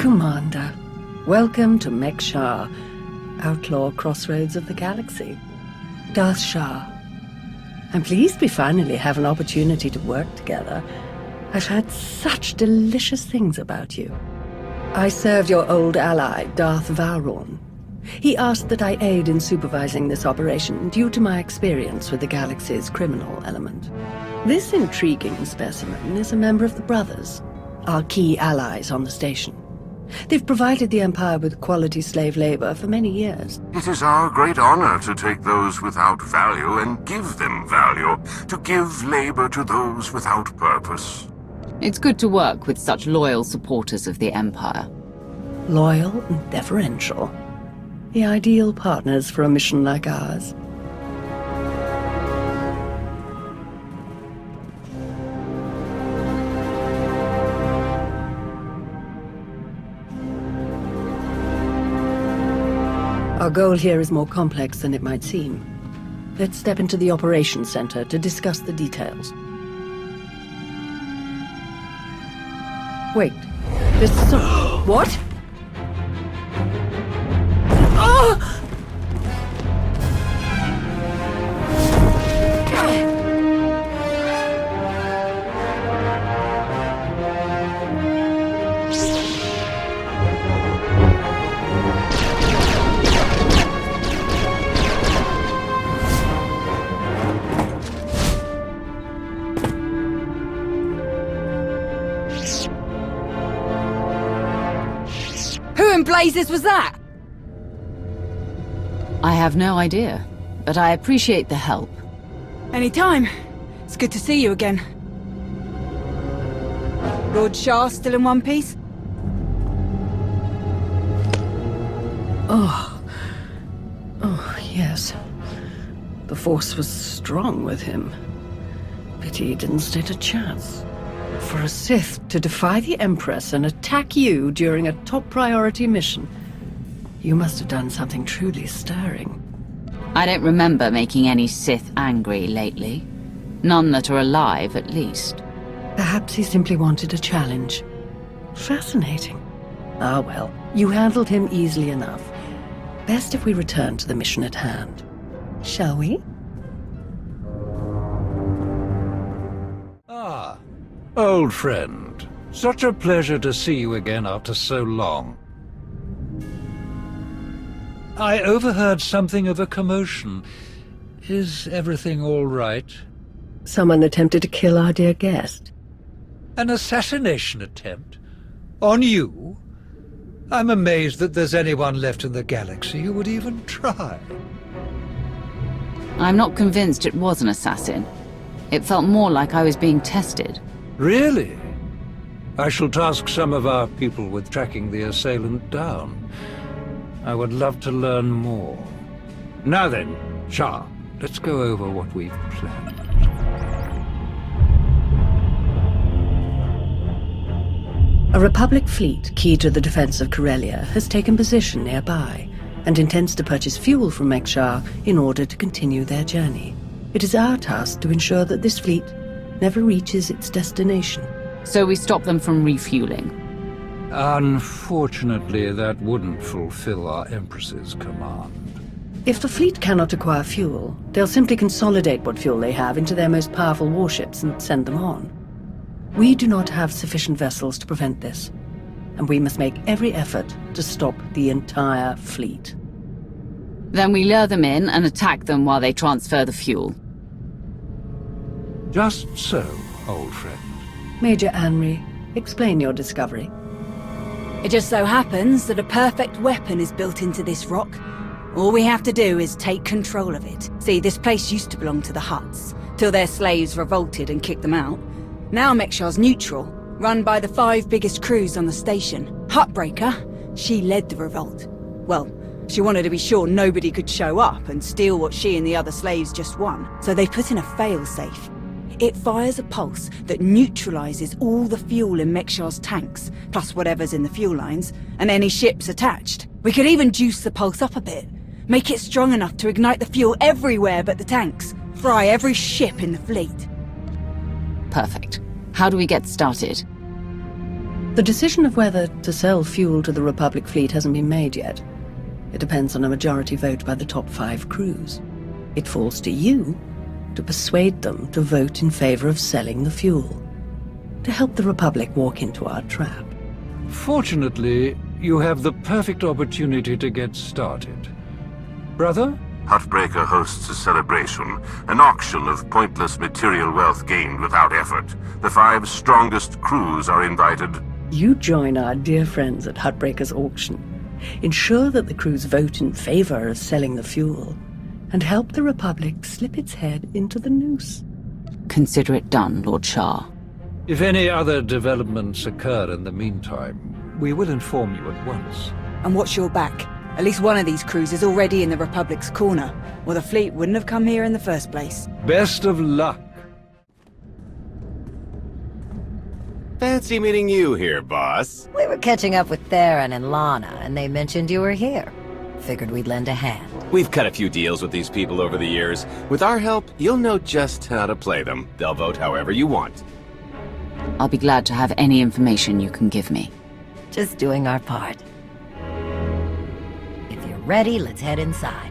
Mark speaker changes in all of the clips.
Speaker 1: Commander, welcome to Mek-Sha, outlaw crossroads of the galaxy. Darth Shah. I'm pleased we finally have an opportunity to work together. I've heard such delicious things about you. I served your old ally, Darth Vowrawn. He asked that I aid in supervising this operation due to my experience with the galaxy's criminal element. This intriguing specimen is a member of the Brothers, our key allies on the station. They've provided the Empire with quality slave labor for many years.
Speaker 2: It is our great honor to take those without value and give them value, to give labor to those without purpose.
Speaker 3: It's good to work with such loyal supporters of the Empire.
Speaker 1: Loyal and deferential. The ideal partners for a mission like ours. Our goal here is more complex than it might seem. Let's step into the operations center to discuss the details. Wait, there's some... What? Oh!
Speaker 4: Who in blazes was that?
Speaker 3: I have no idea, but I appreciate the help.
Speaker 4: Anytime. It's good to see you again. Lord Shah still in one piece?
Speaker 1: Oh, yes. The Force was strong with him. Pity he didn't stand a chance. For a Sith to defy the Empress and attack you during a top priority mission, you must have done something truly stirring.
Speaker 3: I don't remember making any Sith angry lately. None that are alive, at least.
Speaker 1: Perhaps he simply wanted a challenge. Fascinating. Ah well, you handled him easily enough. Best if we return to the mission at hand. Shall we?
Speaker 5: Ah, old friend. Such a pleasure to see you again after so long. I overheard something of a commotion. Is everything all right?
Speaker 1: Someone attempted to kill our dear guest.
Speaker 5: An assassination attempt? On you? I'm amazed that there's anyone left in the galaxy who would even try.
Speaker 3: I'm not convinced it was an assassin. It felt more like I was being tested.
Speaker 5: Really? I shall task some of our people with tracking the assailant down. I would love to learn more. Now then, Shah, let's go over what we've planned.
Speaker 1: A Republic fleet key to the defense of Corellia has taken position nearby and intends to purchase fuel from Mek-Sha in order to continue their journey. It is our task to ensure that this fleet never reaches its destination.
Speaker 3: So we stop them from refueling.
Speaker 5: Unfortunately, that wouldn't fulfill our Empress's command.
Speaker 1: If the fleet cannot acquire fuel, they'll simply consolidate what fuel they have into their most powerful warships and send them on. We do not have sufficient vessels to prevent this, and we must make every effort to stop the entire fleet.
Speaker 3: Then we lure them in and attack them while they transfer the fuel.
Speaker 5: Just so, old friend.
Speaker 1: Major Anri, explain your discovery.
Speaker 4: It just so happens that a perfect weapon is built into this rock. All we have to do is take control of it. See, this place used to belong to the Hutts, till their slaves revolted and kicked them out. Now Mek-Sha's neutral, run by the 5 biggest crews on the station. Huttbreaker, she led the revolt. Well, she wanted to be sure nobody could show up and steal what she and the other slaves just won, so they put in a fail-safe. It fires a pulse that neutralizes all the fuel in Mek-Sha's tanks, plus whatever's in the fuel lines, and any ships attached. We could even juice the pulse up a bit, make it strong enough to ignite the fuel everywhere but the tanks, fry every ship in the fleet.
Speaker 3: Perfect. How do we get started?
Speaker 1: The decision of whether to sell fuel to the Republic fleet hasn't been made yet. It depends on a majority vote by the top 5 crews. It falls to you to persuade them to vote in favor of selling the fuel, to help the Republic walk into our trap.
Speaker 5: Fortunately, you have the perfect opportunity to get started. Brother?
Speaker 2: Huttbreaker hosts a celebration, an auction of pointless material wealth gained without effort. The 5 strongest crews are invited.
Speaker 1: You join our dear friends at Huttbreaker's auction. Ensure that the crews vote in favor of selling the fuel, and help the Republic slip its head into the noose.
Speaker 3: Consider it done, Lord Shah.
Speaker 5: If any other developments occur in the meantime, we will inform you at once.
Speaker 4: And watch your back. At least one of these crews is already in the Republic's corner, or the fleet wouldn't have come here in the first place.
Speaker 5: Best of luck.
Speaker 6: Fancy meeting you here, boss.
Speaker 7: We were catching up with Theron and Lana, and they mentioned you were here. Figured we'd lend a hand.
Speaker 6: We've cut a few deals with these people over the years. With our help, you'll know just how to play them. They'll vote however you want.
Speaker 3: I'll be glad to have any information you can give me.
Speaker 7: Just doing our part. If you're ready, let's head inside.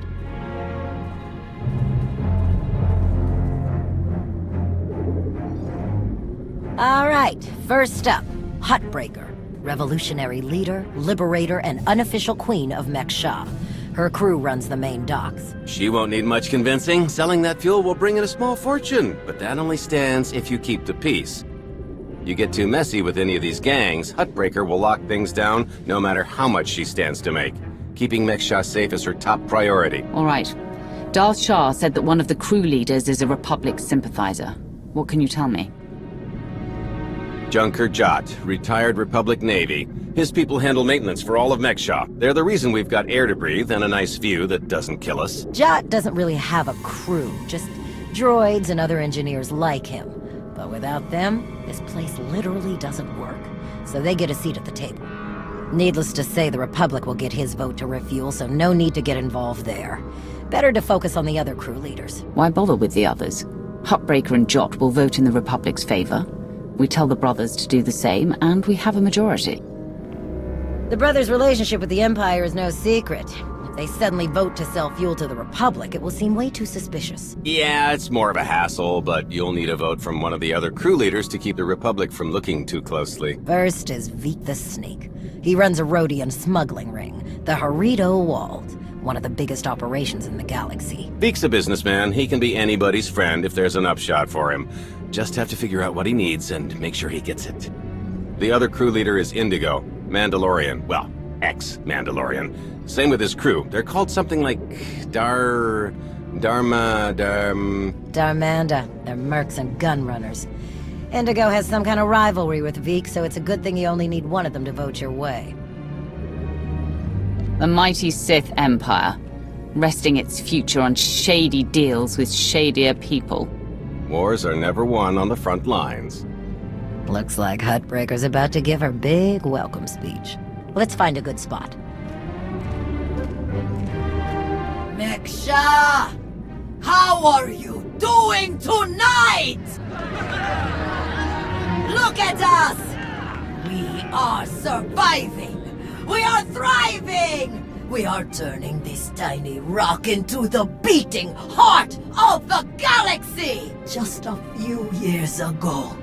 Speaker 7: All right, first up, Huttbreaker. Revolutionary leader, liberator, and unofficial queen of Mek-Sha. Her crew runs the main docks.
Speaker 6: She won't need much convincing. Selling that fuel will bring in a small fortune, but that only stands if you keep the peace. You get too messy with any of these gangs, Huttbreaker will lock things down no matter how much she stands to make. Keeping Mek-Sha safe is her top priority.
Speaker 3: All right. Darth Shah said that one of the crew leaders is a Republic sympathizer. What can you tell me?
Speaker 6: Junker Jot, retired Republic Navy. His people handle maintenance for all of Mek-Sha. They're the reason we've got air to breathe and a nice view that doesn't kill us.
Speaker 7: Jot doesn't really have a crew, just droids and other engineers like him. But without them, this place literally doesn't work. So they get a seat at the table. Needless to say, the Republic will get his vote to refuel, so no need to get involved there. Better to focus on the other crew leaders.
Speaker 3: Why bother with the others? Huttbreaker and Jot will vote in the Republic's favor. We tell the brothers to do the same, and we have a majority.
Speaker 7: The brothers' relationship with the Empire is no secret. If they suddenly vote to sell fuel to the Republic, it will seem way too suspicious.
Speaker 6: Yeah, it's more of a hassle, but you'll need a vote from one of the other crew leaders to keep the Republic from looking too closely.
Speaker 7: First is Veek the Snake. He runs a Rhodian smuggling ring, the Harrido Wald, one of the biggest operations in the galaxy.
Speaker 6: Veek's a businessman. He can be anybody's friend if there's an upshot for him. Just have to figure out what he needs and make sure he gets it. The other crew leader is Indigo, Mandalorian. Well, ex-Mandalorian. Same with his crew. They're called something like Darmanda.
Speaker 7: They're mercs and gun runners. Indigo has some kind of rivalry with Veek, so it's a good thing you only need one of them to vote your way.
Speaker 3: The mighty Sith Empire, resting its future on shady deals with shadier people.
Speaker 6: Wars are never won on the front lines.
Speaker 7: Looks like Huttbreaker's about to give her big welcome speech. Let's find a good spot.
Speaker 8: Mek-Sha! How are you doing tonight? Look at us! We are surviving! We are thriving! We are turning this tiny rock into the beating heart of the galaxy! Just a few years ago,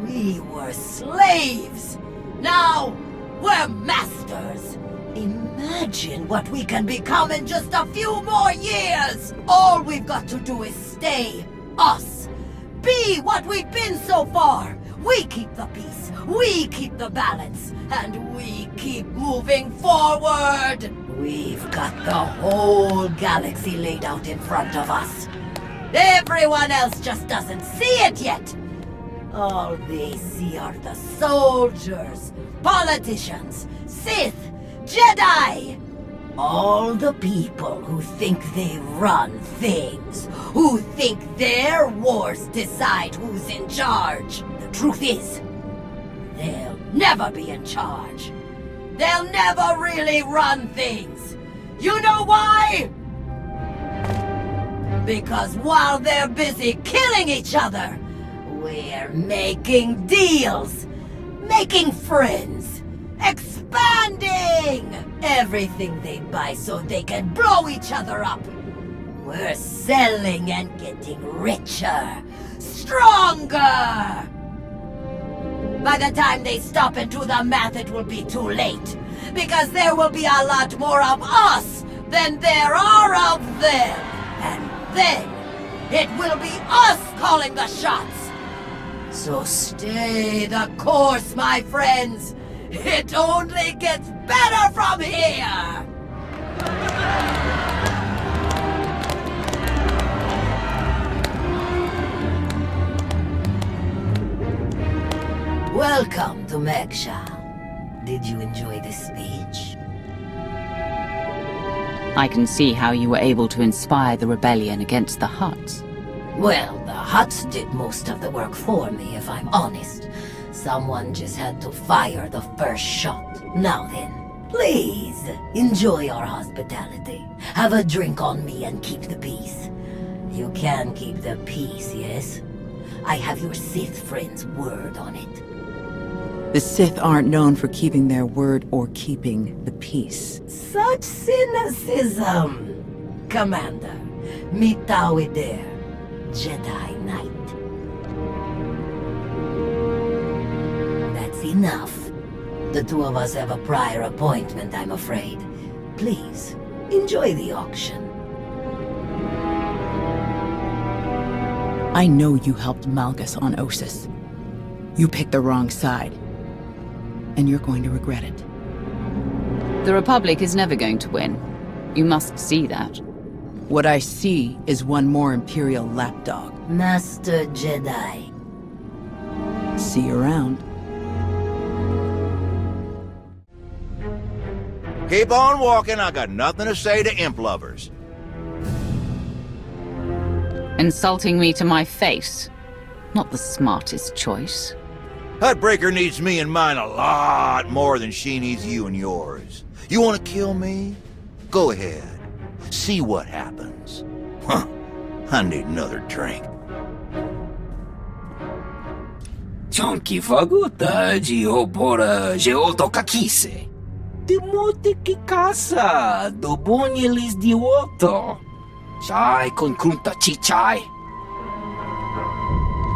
Speaker 8: we were slaves. Now, we're masters. Imagine what we can become in just a few more years! All we've got to do is stay us. Be what we've been so far. We keep the peace, we keep the balance, and we keep moving forward! We've got the whole galaxy laid out in front of us. Everyone else just doesn't see it yet. All they see are the soldiers, politicians, Sith, Jedi. All the people who think they run things, who think their wars decide who's in charge. The truth is, they'll never be in charge. They'll never really run things. You know why? Because while they're busy killing each other, we're making deals, making friends. expanding! Everything they buy so they can blow each other up. We're selling and getting richer, stronger! By the time they stop and do the math, it will be too late. Because there will be a lot more of us than there are of them. And then, it will be us calling the shots. So stay the course, my friends. It only gets better from here! Welcome to Mek-Sha. Did you enjoy this speech?
Speaker 3: I can see how you were able to inspire the rebellion against the Hutts.
Speaker 8: Well, the Hutts did most of the work for me, if I'm honest. Someone just had to fire the first shot. Now then, please, enjoy our hospitality. Have a drink on me and keep the peace. You can keep the peace, yes? I have your Sith friend's word on it.
Speaker 9: The Sith aren't known for keeping their word or keeping the peace.
Speaker 8: Such cynicism! Commander, Mitawi there, Jedi Knight. That's enough. The two of us have a prior appointment, I'm afraid. Please, enjoy the auction.
Speaker 9: I know you helped Malgus on Ossus. You picked the wrong side. And you're going to regret it.
Speaker 3: The Republic is never going to win. You must see that.
Speaker 9: What I see is one more Imperial lapdog.
Speaker 8: Master Jedi.
Speaker 9: See you around.
Speaker 10: Keep on walking, I got nothing to say to imp lovers.
Speaker 3: Insulting me to my face. Not the smartest choice.
Speaker 10: Hutbreaker needs me and mine a lot more than she needs you and yours. You want to kill me? Go ahead. See what happens. Huh. I need another drink.
Speaker 11: Chonky faguta geopora geotokakise. Demote que casa do bonyelis dioto. Chai con kunta chichai.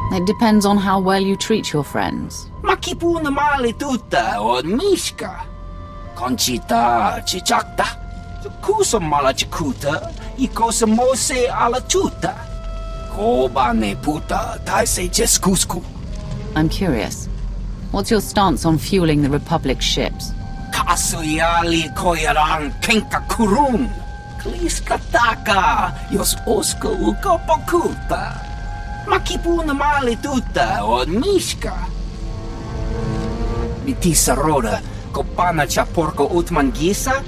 Speaker 3: It depends on how well you treat your friends.
Speaker 11: Makipuna male tuta o mishka. Conchita chichakta. Kusa mala chikuta. Ikosa mose ala chuta. Kobane puta taise jeskusku.
Speaker 3: I'm curious. What's your stance on fueling the Republic's ships?
Speaker 11: Kasuyali koyaran kenka kurun. Kliskataka yos oska ukapakuta. Makipuna male tuta o mishka. Mitisa roda kopana cha porco utmangisa.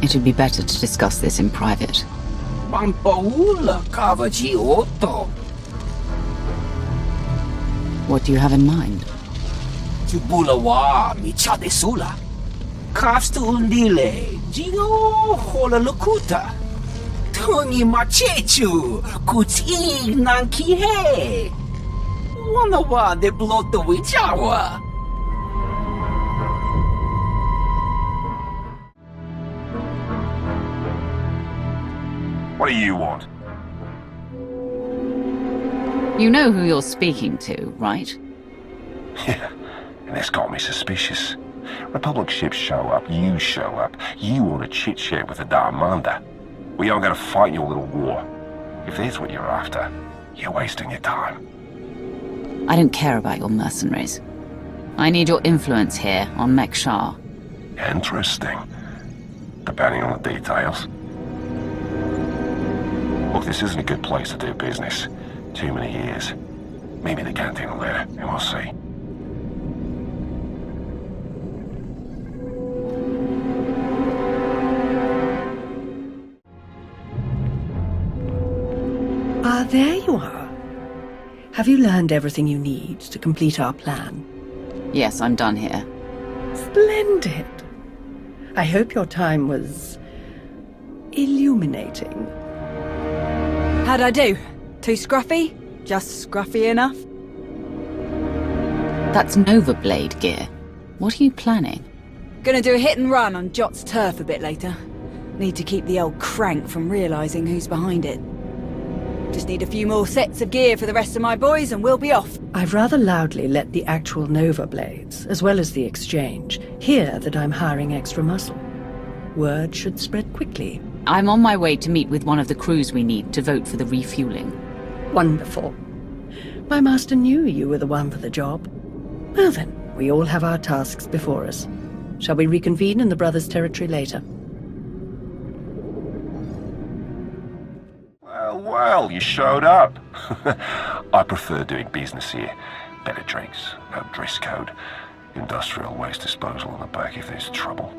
Speaker 3: It would be better to discuss this in private.
Speaker 11: Pampaula kavaji otto.
Speaker 3: What do you have in mind?
Speaker 11: Chubula wa michade sula. Kafstu undile jigo hola lukuta. Tungi machechu kuti nankihe. Wana wa de bloto wichawa.
Speaker 2: What do you want?
Speaker 3: You know who you're speaking to, right?
Speaker 2: Yeah, and that's got me suspicious. Republic ships show up, you show up, you want to chit-chat with the Darmander. We aren't going to fight your little war. If that's what you're after, you're wasting your time.
Speaker 3: I don't care about your mercenaries. I need your influence here on Mek-Sha.
Speaker 2: Interesting. Depending on the details. Look, this isn't a good place to do business. Too many years. Maybe the canteen later, and we'll see.
Speaker 1: Ah, there you are. Have you learned everything you need to complete our plan?
Speaker 3: Yes, I'm done here.
Speaker 1: Splendid. I hope your time was illuminating.
Speaker 4: How'd I do? Too scruffy? Just scruffy enough?
Speaker 3: That's Nova Blade gear. What are you planning?
Speaker 4: Gonna do a hit and run on Jot's turf a bit later. Need to keep the old crank from realizing who's behind it. Just need a few more sets of gear for the rest of my boys and we'll be off.
Speaker 1: I've rather loudly let the actual Nova Blades, as well as the Exchange, hear that I'm hiring extra muscle. Word should spread quickly.
Speaker 3: I'm on my way to meet with one of the crews we need to vote for the refueling.
Speaker 1: Wonderful. My master knew you were the one for the job. Well then, we all have our tasks before us. Shall we reconvene in the Brothers' territory later?
Speaker 2: Well, you showed up. I prefer doing business here. Better drinks, no dress code, industrial waste disposal on the back if there's trouble.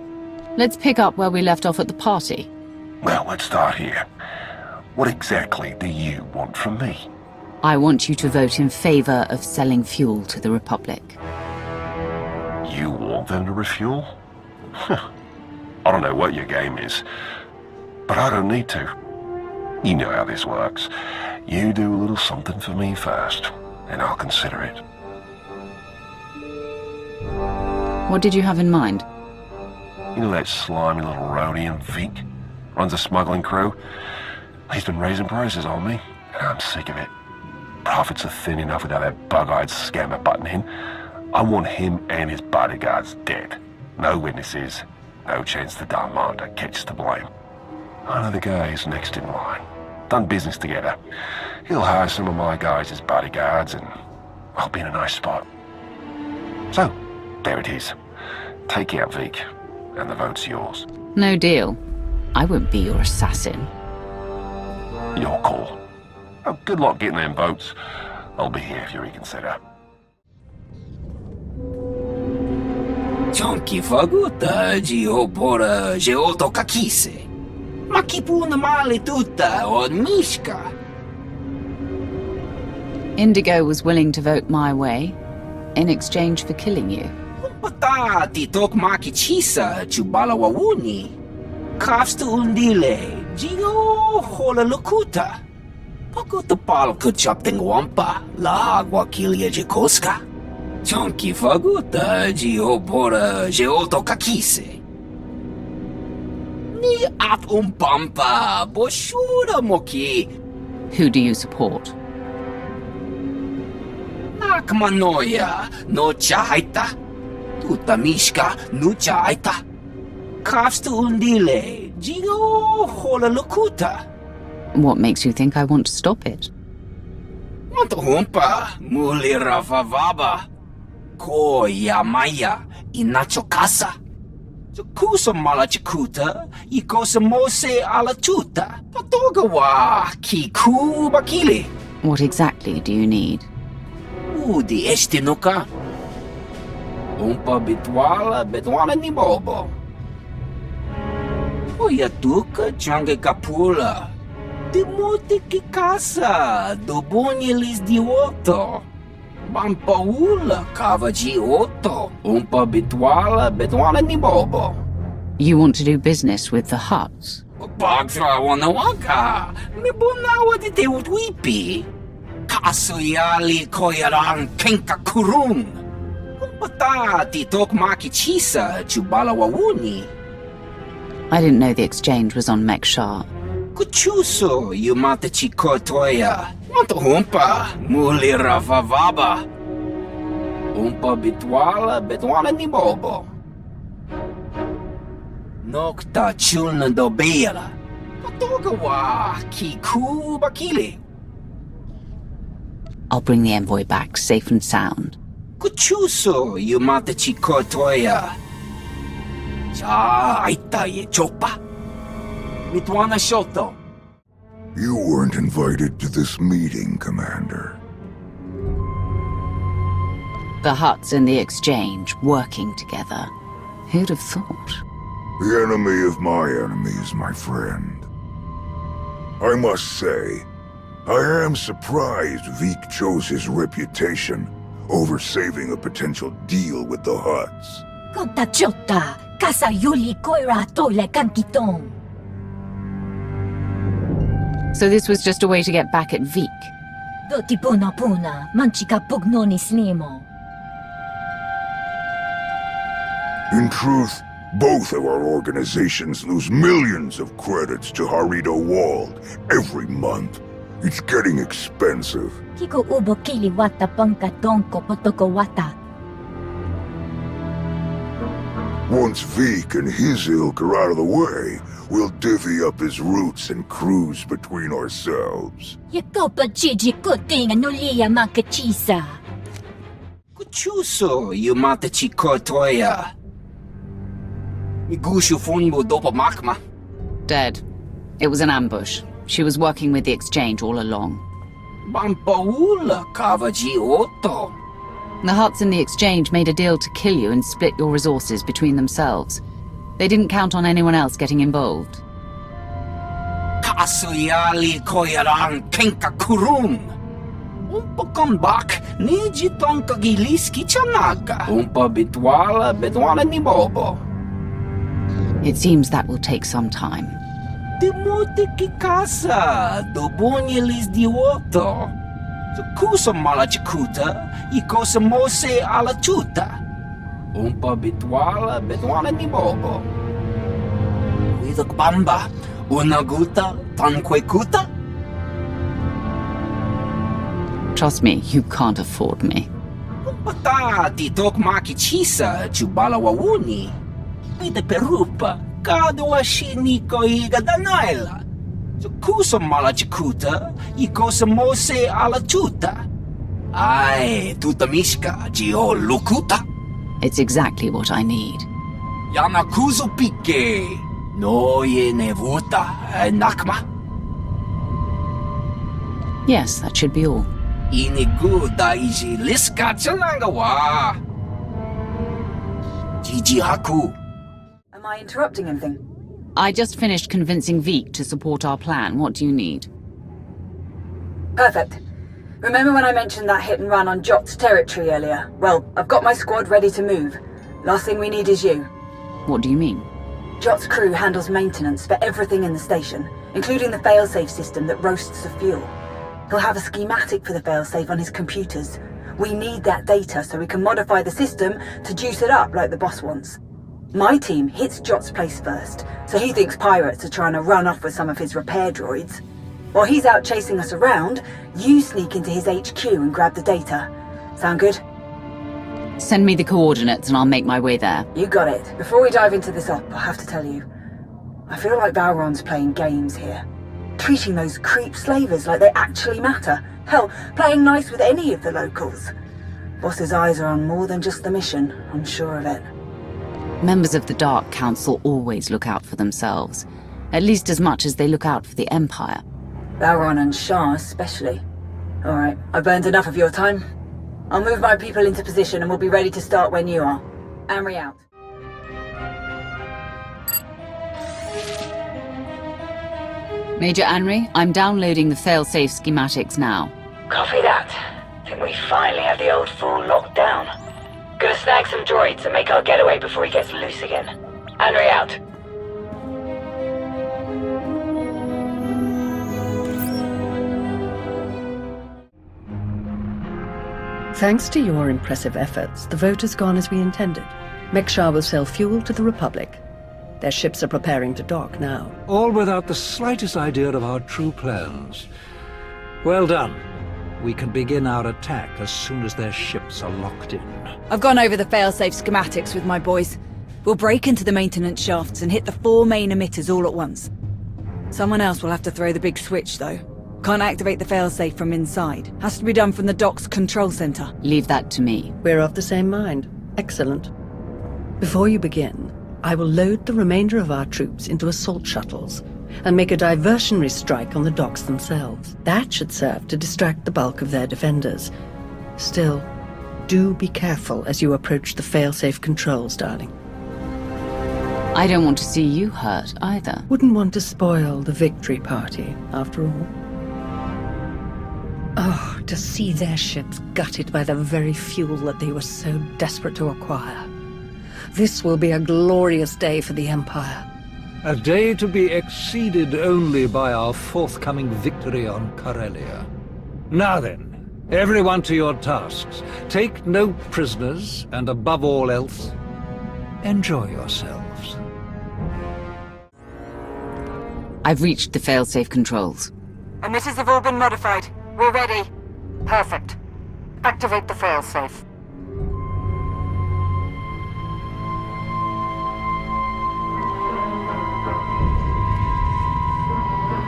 Speaker 3: Let's pick up where we left off at the party.
Speaker 2: Well, let's start here. What exactly do you want from me?
Speaker 3: I want you to vote in favor of selling fuel to the Republic.
Speaker 2: You want them to refuel? I don't know what your game is, but I don't need to. You know how this works. You do a little something for me first, and I'll consider it.
Speaker 3: What did you have in mind?
Speaker 2: You know that slimy little roadie in Vic? Runs a smuggling crew? He's been raising prices on me, and I'm sick of it. Profits are thin enough without that bug-eyed scammer butting in. I want him and his bodyguards dead. No witnesses, no chance the Darmanda gets to blame. I know the guy is next in line. Done business together. He'll hire some of my guys as bodyguards and I'll be in a nice spot. So, there it is. Take out Vic, and the vote's yours.
Speaker 3: No deal. I won't be your assassin.
Speaker 2: Your call. Oh, good luck getting them votes. I'll be here if you reconsider.
Speaker 11: Chonky faguta geopora geoto kakise. Makipuna male tutta od mishka.
Speaker 3: Indigo was willing to vote my way in exchange for killing you.
Speaker 11: Patati tok maki chisa chubala wawuni. Kafstu undile gio hola lokuta. Pakuta pal kuchapting wampa la agua kilia jikoska. Chonky faguta geopora geoto kakise. Ni at umpampa boshura moki.
Speaker 3: Who do you support?
Speaker 11: Nakmanoya no chaita. Tuta mishka no chaita. Kafstu undile gio hola lokuta.
Speaker 3: What makes you think I want to stop it?
Speaker 11: Manto humpa muli ravavaba. Ko yamaya inacho casa. Kusa mala chikuta, ikosa mose ala tuta, patogawa kiku bakili.
Speaker 3: What exactly do you need?
Speaker 11: Udi estinuka. Umpa bitwala ni bobo. Oyatuka change kapula. Demote ki casa, dobonye lis dioto. Bampaula kavaji otto, umpa bitwala ni bobo.
Speaker 3: You want to do business with the Hutts?
Speaker 11: Pagtra wanawaka, me bonawa di te utwipi. Kaso yali koyaran kenka kurun. Umpata ti tok maki chisa chubala wawuni.
Speaker 3: I didn't know the exchange was on Mek-Sha.
Speaker 11: Kuchuso yumata chikotoya. Manto humpa muli ravavaba. Umpa bitwala ni bobo. Nokta chulna dobela. Patogawa kiku bakili.
Speaker 3: I'll bring the envoy back safe and sound.
Speaker 11: Kuchuso yumata chikotoya. Cha aita ye chopa. Mitwana shoto.
Speaker 12: You weren't invited to this meeting, Commander.
Speaker 3: The Hutts and the exchange working together. Who'd have thought?
Speaker 12: The enemy of my enemy is my friend. I must say, I am surprised Vic chose his reputation over saving a potential deal with the Hutts.
Speaker 8: Kontachota, kasa yuli koira tole kankitong.
Speaker 3: So this was just a way to get back at Vic?
Speaker 8: Doti puna, manchika pugnoni snimo.
Speaker 12: In truth, Both of our organizations lose millions of credits to Harito Wald every month. It's getting expensive.
Speaker 13: Kiko ubo kili wata pangka tonko potoko wata.
Speaker 12: Once Vik and his ilk are out of the way, we'll divvy up his routes and cruise between ourselves.
Speaker 13: Yakopa Gigi kutinga nulia makachisa.
Speaker 11: Kuchuso, yumata chikotoya. Migushu funbo dopa makma.
Speaker 3: Dead. It was an ambush. She was working with the exchange all along.
Speaker 11: Bampaula kavaji oto.
Speaker 3: The Hutts in the exchange made a deal to kill you and split your resources between themselves. They didn't count on anyone else getting involved.
Speaker 11: Kasuyali koyaran kenka kurum. Umpa kambak niji tonka giliski chanaga. Umpa bitwala ni bobo.
Speaker 3: It seems that will take some time.
Speaker 11: Demote ki casa, dobonyelis di oto. Kusa malachikuta, ikosa mose alachuta. Umpa bitwala ni bobo. Widok bamba, unaguta, tanquekuta.
Speaker 3: Trust me, you can't afford me.
Speaker 11: Umpata titok maki chisa, chubala wawuni. Pite perupa, kadwa shiniko iga danaila. Kusa malachikuta, ikosa mose alachuta. Ai, tutamishka, jio lukuta.
Speaker 3: It's exactly what I need.
Speaker 11: Yanakuzo pike, no ye nevuta, nakma.
Speaker 3: Yes, that should be all.
Speaker 11: Inigu daiji liska chalangawa. Jiji haku.
Speaker 4: Am I interrupting anything?
Speaker 3: I just finished convincing Vik to support our plan. What do you need?
Speaker 4: Perfect. Remember when I mentioned that hit and run on Jot's territory earlier? Well, I've got my squad ready to move. Last thing we need is you.
Speaker 3: What do you mean?
Speaker 4: Jot's crew handles maintenance for everything in the station, including the failsafe system that roasts the fuel. He'll have a schematic for the failsafe on his computers. We need that data so we can modify the system to juice it up like the boss wants. My team hits Jot's place first, so he thinks pirates are trying to run off with some of his repair droids. While he's out chasing us around, you sneak into his HQ and grab the data. Sound good?
Speaker 3: Send me the coordinates and I'll make my way there.
Speaker 4: You got it. Before we dive into this op, I have to tell you, I feel like Valron's playing games here. Treating those creep slavers like they actually matter. Hell, playing nice with any of the locals. Boss's eyes are on more than just the mission, I'm sure of it.
Speaker 3: Members of the Dark Council always look out for themselves. At least as much as they look out for the Empire.
Speaker 4: Valron and Shah especially. Alright, I've burned enough of your time. I'll move my people into position and we'll be ready to start when you are. Amri out.
Speaker 3: Major Anri, I'm downloading the failsafe schematics now.
Speaker 14: Copy that. Think we finally have the old fool locked down. Gonna snag some droids and make our getaway before he gets loose again. Henry out.
Speaker 1: Thanks to your impressive efforts, the vote has gone as we intended. Mek-Sha will sell fuel to the Republic. Their ships are preparing to dock now.
Speaker 5: All without the slightest idea of our true plans. Well done. We can begin our attack as soon as their ships are locked in.
Speaker 4: I've gone over the failsafe schematics with my boys. We'll break into the maintenance shafts and hit the 4 main emitters all at once. Someone else will have to throw the big switch, though. Can't activate the failsafe from inside. Has to be done from the dock's control center.
Speaker 3: Leave that to me.
Speaker 1: We're of the same mind. Excellent. Before you begin, I will load the remainder of our troops into assault shuttles and make a diversionary strike on the docks themselves. That should serve to distract the bulk of their defenders. Still, do be careful as you approach the failsafe controls, darling.
Speaker 3: I don't want to see you hurt, either.
Speaker 1: Wouldn't want to spoil the victory party, after all. Oh, to see their ships gutted by the very fuel that they were so desperate to acquire. This will be a glorious day for the Empire.
Speaker 5: A day to be exceeded only by our forthcoming victory on Corellia. Now then, everyone to your tasks. Take no prisoners, and above all else, Enjoy yourselves.
Speaker 3: I've reached the failsafe controls.
Speaker 15: Emitters have all been modified. We're ready. Perfect. Activate the failsafe.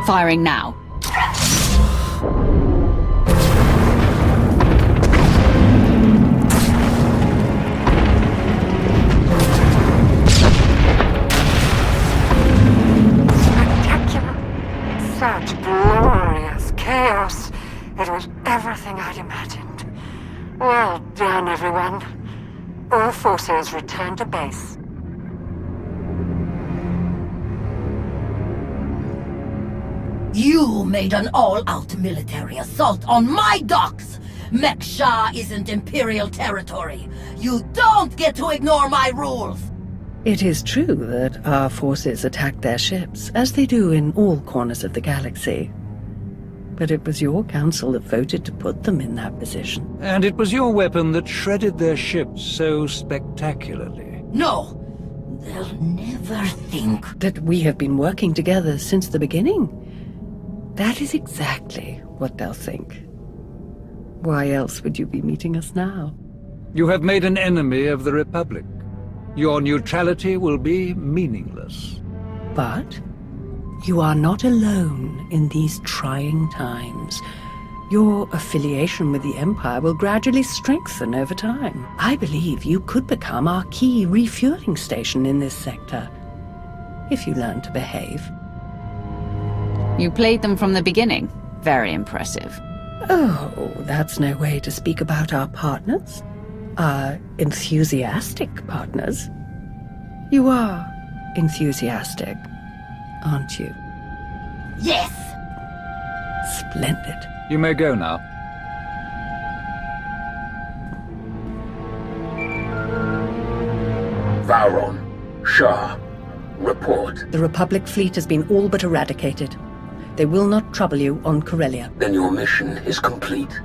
Speaker 3: Firing now.
Speaker 15: Such glorious chaos. It was everything I'd imagined. Well done, everyone. All forces return to base.
Speaker 8: You made an all-out military assault on my docks! Mek-Sha isn't Imperial territory. You don't get to ignore my rules!
Speaker 1: It is true that our forces attacked their ships, as they do in all corners of the galaxy. But it was your council that voted to put them in that position.
Speaker 5: And it was your weapon that shredded their ships so spectacularly.
Speaker 8: No! They'll never think
Speaker 1: that we have been working together since the beginning. That is exactly what they'll think. Why else would you be meeting us now?
Speaker 5: You have made an enemy of the Republic. Your neutrality will be meaningless.
Speaker 1: But you are not alone in these trying times. Your affiliation with the Empire will gradually strengthen over time. I believe you could become our key refueling station in this sector, if you learn to behave.
Speaker 3: You played them from the beginning. Very impressive.
Speaker 1: Oh, that's no way to speak about our partners. Our enthusiastic partners. You are enthusiastic, aren't you?
Speaker 8: Yes!
Speaker 1: Splendid.
Speaker 5: You may go now.
Speaker 16: Vowron, Shah, report.
Speaker 1: The Republic fleet has been all but eradicated. They will not trouble you on Corellia.
Speaker 16: Then your mission is complete.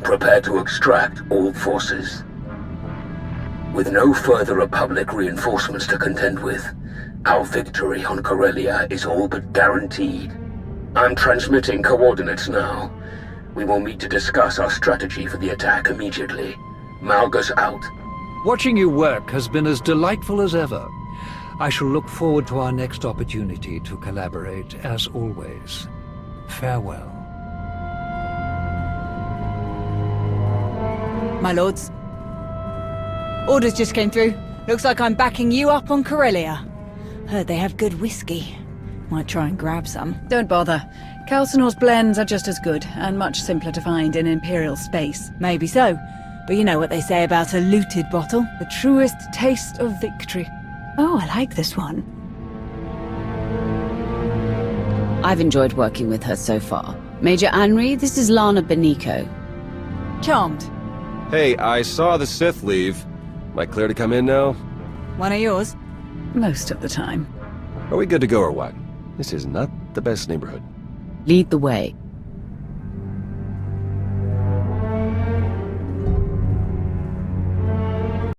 Speaker 16: Prepare to extract all forces. With no further Republic reinforcements to contend with, our victory on Corellia is all but guaranteed. I'm transmitting coordinates now. We will meet to discuss our strategy for the attack immediately. Malgus out.
Speaker 5: Watching you work has been as delightful as ever. I shall look forward to our next opportunity to collaborate, as always. Farewell.
Speaker 4: My lords. Orders just came through. Looks like I'm backing you up on Corellia. Heard they have good whiskey. Might try and grab some.
Speaker 9: Don't bother. Calcinor's blends are just as good, and much simpler to find in Imperial space.
Speaker 4: Maybe so, but you know what they say about a looted bottle? The truest taste of victory.
Speaker 9: Oh, I like this one.
Speaker 3: I've enjoyed working with her so far. Major Anri, this is Lana Benico.
Speaker 4: Charmed.
Speaker 17: Hey, I saw the Sith leave. Am I clear to come in now?
Speaker 4: One of yours?
Speaker 9: Most of the time.
Speaker 17: Are we good to go or what? This is not the best neighborhood.
Speaker 3: Lead the way.